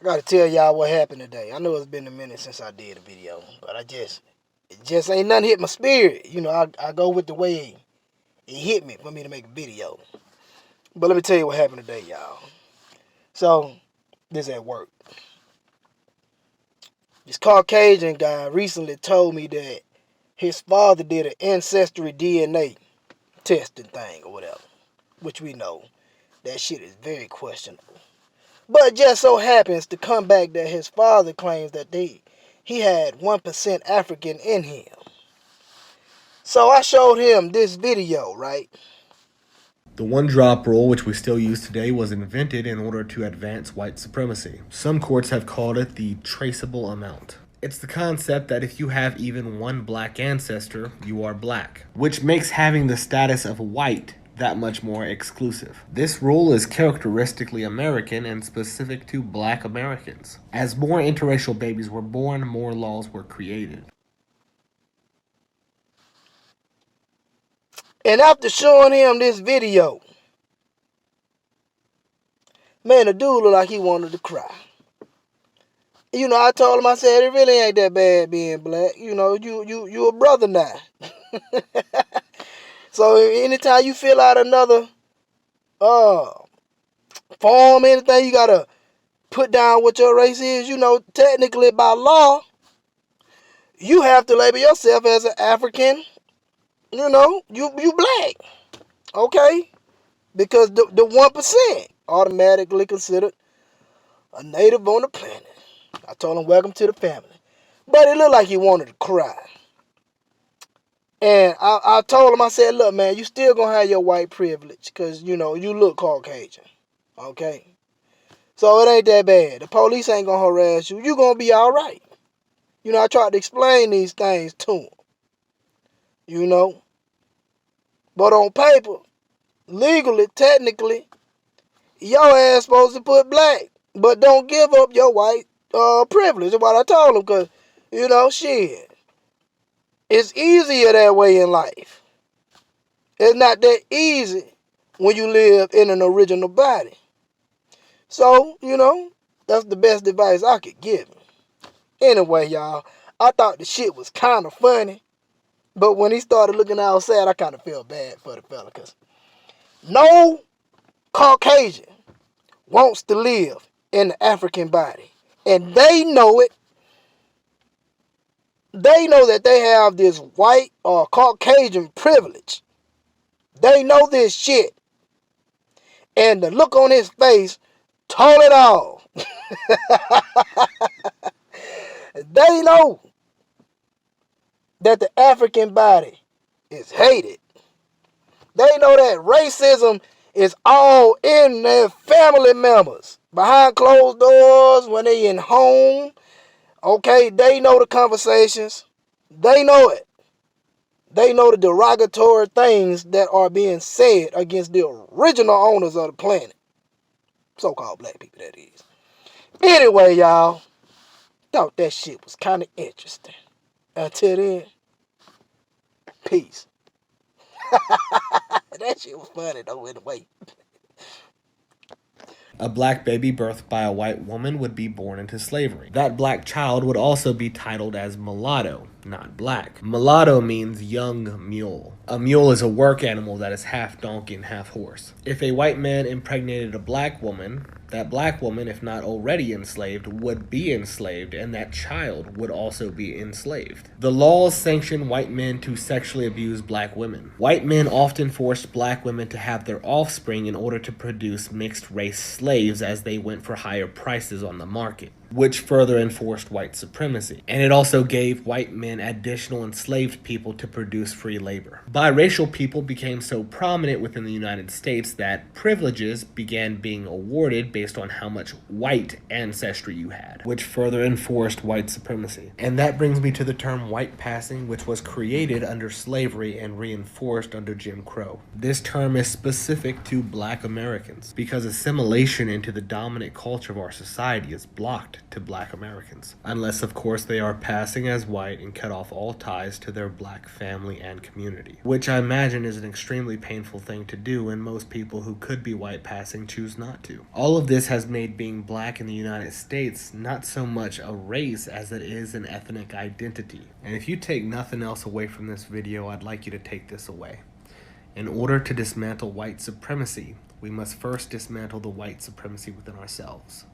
I gotta tell y'all what happened today. I know it's been a minute since I did a video, but it just ain't nothing hit my spirit. I go with the way it hit me for me to make a video. But let me tell you what happened today, y'all. So, this at work. This Caucasian guy recently told me that his father did an ancestry DNA testing thing or whatever, which we know that shit is very questionable. But it just so happens to come back that his father claims that he had 1% African in him. So I showed him this video, right? The one-drop rule, which we still use today, was invented in order to advance white supremacy. Some courts have called it the traceable amount. It's the concept that if you have even one black ancestor, you are black, which makes having the status of white that much more exclusive. This rule is characteristically American and specific to black Americans. As more interracial babies were born, more laws were created. And after showing him this video, man, the dude looked like he wanted to cry. I told him, I said, it really ain't that bad being black. You a brother now. So anytime you fill out another form, anything, you gotta put down what your race is. Technically by law, you have to label yourself as an African. You black, okay? Because the 1% automatically considered a native on the planet. I told him, welcome to the family. But it looked like he wanted to cry. And I told him, I said, look, man, you still gonna have your white privilege because, you look Caucasian, okay? So it ain't that bad. The police ain't gonna harass you. You gonna be all right. I tried to explain these things to him, But on paper, legally, technically, your ass supposed to put black. But don't give up your white privilege. Is what I told him because, shit. It's easier that way in life. It's not that easy when you live in an original body. So, that's the best advice I could give him. Anyway, y'all, I thought the shit was kind of funny. But when he started looking all sad, I kind of felt bad for the fella. Because no Caucasian wants to live in the African body. And they know it. They know that they have this white or Caucasian privilege. They know this shit. And the look on his face told it all. They know that the African body is hated. They know that racism is all in their family members. Behind closed doors, when they in home. Okay, they know the conversations. They know it. They know the derogatory things that are being said against the original owners of the planet. So-called black people, that is. Anyway, y'all, thought that shit was kind of interesting. Until then, peace. That shit was funny, though, in a way. A black baby birthed by a white woman would be born into slavery. That black child would also be titled as mulatto, not black. Mulatto means young mule. A mule is a work animal that is half donkey and half horse. If a white man impregnated a black woman, that black woman, if not already enslaved, would be enslaved, and that child would also be enslaved. The laws sanction white men to sexually abuse black women. White men often forced black women to have their offspring in order to produce mixed-race slaves as they went for higher prices on the market, which further enforced white supremacy. And it also gave white men additional enslaved people to produce free labor. Biracial people became so prominent within the United States that privileges began being awarded based on how much white ancestry you had, which further enforced white supremacy. And that brings me to the term white passing, which was created under slavery and reinforced under Jim Crow. This term is specific to black Americans because assimilation into the dominant culture of our society is blocked to black Americans. Unless, of course, they are passing as white and cut off all ties to their black family and community. Which I imagine is an extremely painful thing to do, and most people who could be white passing choose not to. All of this has made being black in the United States not so much a race as it is an ethnic identity. And if you take nothing else away from this video, I'd like you to take this away. In order to dismantle white supremacy, we must first dismantle the white supremacy within ourselves.